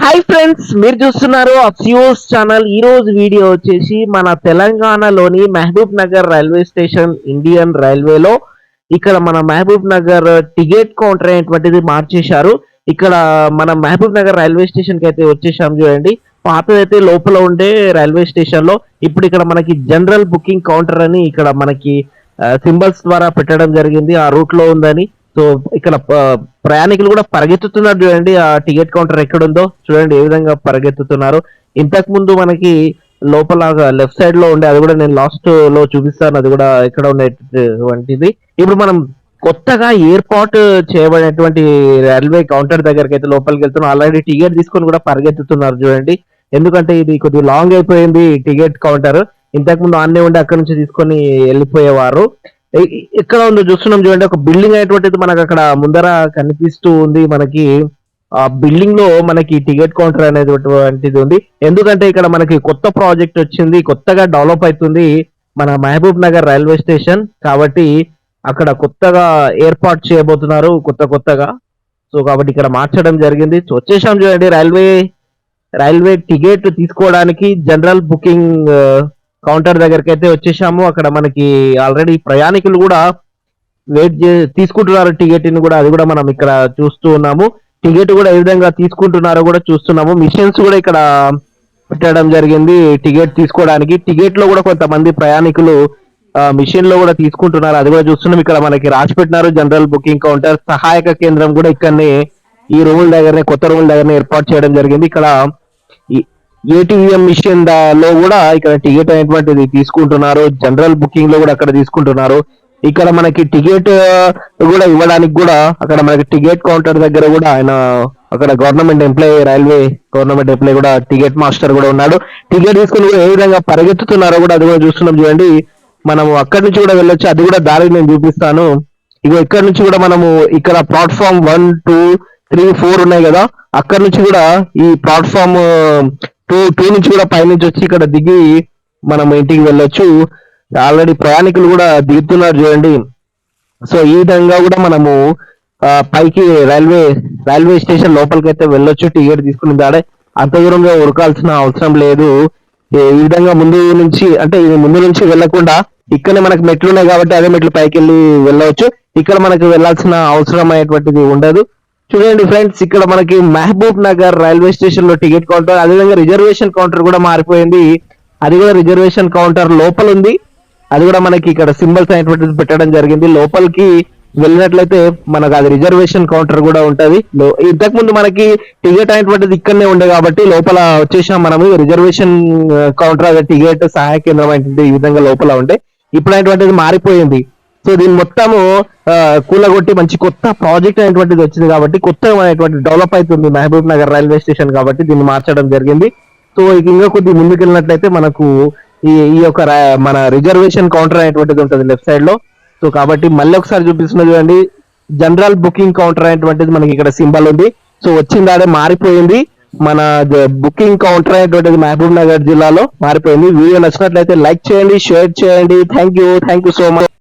Hi friends, మీరు చూస్తున్నారు అఫ్సియోస్ channel. ఈ రోజు వీడియో వచ్చేసి మన తెలంగాణలోని Mahabub Nagar railway station Indian రైల్వేలో ఇక్కడ మన మహబూబ్ నగర్ టికెట్ కౌంటర్ అనేటువంటిది మార్చేశారు. ఇక్కడ మన మహబూబ్ నగర్ రైల్వే స్టేషన్ కి అయితే వచ్చేసాం. చూడండి, పాతదైతే లోపల ఉండే రైల్వే స్టేషన్ లో ఇప్పుడు ఇక్కడ మనకి జనరల్ బుకింగ్ కౌంటర్ అని ఇక్కడ మనకి సింబల్స్ ద్వారా పెట్టడం జరిగింది. ఆ రూట్ లో ఉందని. సో ఇక్కడ ప్రయాణికులు కూడా పరిగెత్తుతున్నారు. చూడండి, ఆ టికెట్ కౌంటర్ ఎక్కడ ఉందో చూడండి, ఏ విధంగా పరిగెత్తుతున్నారు. ఇంతకు ముందు మనకి లోపల లెఫ్ట్ సైడ్ లో ఉండే, అది కూడా నేను లాస్ట్ లో చూపిస్తాను, అది కూడా ఎక్కడ ఉండేటువంటిది. ఇప్పుడు మనం కొత్తగా ఏర్పాటు చేయబడినటువంటి రైల్వే కౌంటర్ దగ్గరికి అయితే లోపలికి వెళ్తున్నాం. ఆల్రెడీ టికెట్ తీసుకొని కూడా పరిగెత్తుతున్నారు. చూడండి, ఎందుకంటే ఇది కొద్దిగా లాంగ్ అయిపోయింది టికెట్ కౌంటర్. ఇంతకు ముందు ఆన్నే ఉండి అక్కడ నుంచి తీసుకొని వెళ్ళిపోయేవారు. ఎక్కడ ఉందో చూస్తున్నాం. చూడండి, ఒక బిల్డింగ్ అనేటువంటిది మనకు అక్కడ ముందర కనిపిస్తూ ఉంది. మనకి ఆ బిల్డింగ్ లో మనకి టికెట్ కౌంటర్ అనేటువంటిది ఉంది. ఎందుకంటే ఇక్కడ మనకి కొత్త ప్రాజెక్ట్ వచ్చింది, కొత్తగా డెవలప్ అవుతుంది మన మహబూబ్ నగర్ రైల్వే స్టేషన్. కాబట్టి అక్కడ కొత్తగా ఏర్పాటు చేయబోతున్నారు, కొత్తగా. సో కాబట్టి ఇక్కడ మార్చడం జరిగింది. సో వచ్చేసాం. చూడండి, రైల్వే టికెట్ తీసుకోవడానికి జనరల్ బుకింగ్ కౌంటర్ దగ్గరికి అయితే వచ్చేసాము. అక్కడ మనకి ఆల్రెడీ ప్రయాణికులు కూడా తీసుకుంటున్నారు టికెట్ ని కూడా, అది కూడా మనం ఇక్కడ చూస్తూ ఉన్నాము. టికెట్ కూడా ఏ విధంగా తీసుకుంటున్నారో కూడా చూస్తున్నాము. మిషన్స్ కూడా ఇక్కడ పెట్టడం జరిగింది టికెట్ తీసుకోవడానికి. టికెట్ లో కూడా కొంతమంది ప్రయాణికులు మిషన్ లో కూడా తీసుకుంటున్నారు, అది కూడా చూస్తున్నాం. ఇక్కడ మనకి రాసి పెట్టినారు జనరల్ బుకింగ్ కౌంటర్. సహాయక కేంద్రం కూడా ఇక్కడనే ఈ రూముల దగ్గరనే, కొత్త రూముల దగ్గరనే ఏర్పాటు చేయడం జరిగింది. ఇక్కడ ఏటీఎం మిషన్ లో కూడా ఇక్కడ టికెట్ అనేటువంటిది తీసుకుంటున్నారు. జనరల్ బుకింగ్ లో కూడా అక్కడ తీసుకుంటున్నారు. ఇక్కడ మనకి టికెట్ కూడా ఇవ్వడానికి కూడా అక్కడ మనకి టికెట్ కౌంటర్ దగ్గర కూడా ఆయన అక్కడ government employee, railway government employee కూడా టికెట్ మాస్టర్ కూడా ఉన్నాడు. టికెట్ తీసుకుని కూడా ఏ విధంగా పరిగెత్తుతున్నారో కూడా అది కూడా చూస్తున్నాం. చూడండి, మనము అక్కడి నుంచి కూడా వెళ్ళొచ్చు, అది కూడా దారి నేను చూపిస్తాను. ఇగో ఇక్కడ నుంచి కూడా మనము ఇక్కడ ప్లాట్ఫామ్ 1, 2, 3, 4 ఉన్నాయి కదా, అక్కడ నుంచి కూడా ఈ ప్లాట్ఫామ్ టూ నుంచి కూడా పైనుంచి వచ్చి ఇక్కడ దిగి మనం ఇంటికి వెళ్ళొచ్చు. ఆల్రెడీ ప్రయాణికులు కూడా దిగుతున్నారు. చూడండి, సో ఈ విధంగా కూడా మనము పైకి రైల్వే స్టేషన్ లోపలికి అయితే వెళ్ళొచ్చు. టికెట్ తీసుకుని దాడే అంత దూరంగా ఉరకాల్సిన అవసరం లేదు. ఈ విధంగా ముందు నుంచి వెళ్ళకుండా ఇక్కడనే మనకు మెట్లు ఉన్నాయి కాబట్టి అదే మెట్లు పైకి వెళ్ళి వెళ్ళవచ్చు. ఇక్కడ మనకు వెళ్ళాల్సిన అవసరం అనేటువంటిది ఉండదు. చూడండి ఫ్రెండ్స్, ఇక్కడ మనకి మహబూబ్ నగర్ రైల్వే స్టేషన్ లో టికెట్ కౌంటర్, అదేవిధంగా రిజర్వేషన్ కౌంటర్ కూడా మారిపోయింది. అది కూడా రిజర్వేషన్ కౌంటర్ లోపల ఉంది. అది కూడా మనకి ఇక్కడ సింబల్స్ అనేటువంటిది పెట్టడం జరిగింది. లోపలికి వెళ్ళినట్లయితే మనకు అది రిజర్వేషన్ కౌంటర్ కూడా ఉంటది. ఇంతకు ముందు మనకి టికెట్ అనేటువంటిది ఇక్కడనే ఉండే కాబట్టి లోపల వచ్చేసాం మనము. రిజర్వేషన్ కౌంటర్, అదే టికెట్ సహాయ కేంద్రం అనేటువంటి ఈ విధంగా లోపల ఉండే. ఇప్పుడు అనేటువంటిది మారిపోయింది. సో దీన్ని మొత్తము కూలగొట్టి మంచి కొత్త ప్రాజెక్ట్ అనేటువంటిది వచ్చింది కాబట్టి కొత్తగా అనేటువంటి డెవలప్ అవుతుంది మహబూబ్ నగర్ రైల్వే స్టేషన్, కాబట్టి దీన్ని మార్చడం జరిగింది. సో ఇంకా కొద్ది ముందుకు వెళ్ళినట్లయితే మనకు ఈ యొక్క మన రిజర్వేషన్ కౌంటర్ అనేటువంటిది ఉంటుంది లెఫ్ట్ సైడ్ లో. సో కాబట్టి మళ్ళీ ఒకసారి చూపిస్తున్నా. చూడండి, జనరల్ బుకింగ్ కౌంటర్ అనేటువంటిది మనకి ఇక్కడ సింబల్ ఉంది. సో వచ్చిందాడే మారిపోయింది. మన బుకింగ్ కౌంటర్ అనేటువంటిది మహబూబ్ నగర్ జిల్లాలో మారిపోయింది. వీడియో నచ్చినట్లయితే లైక్ చేయండి, షేర్ చేయండి. Thank you so much.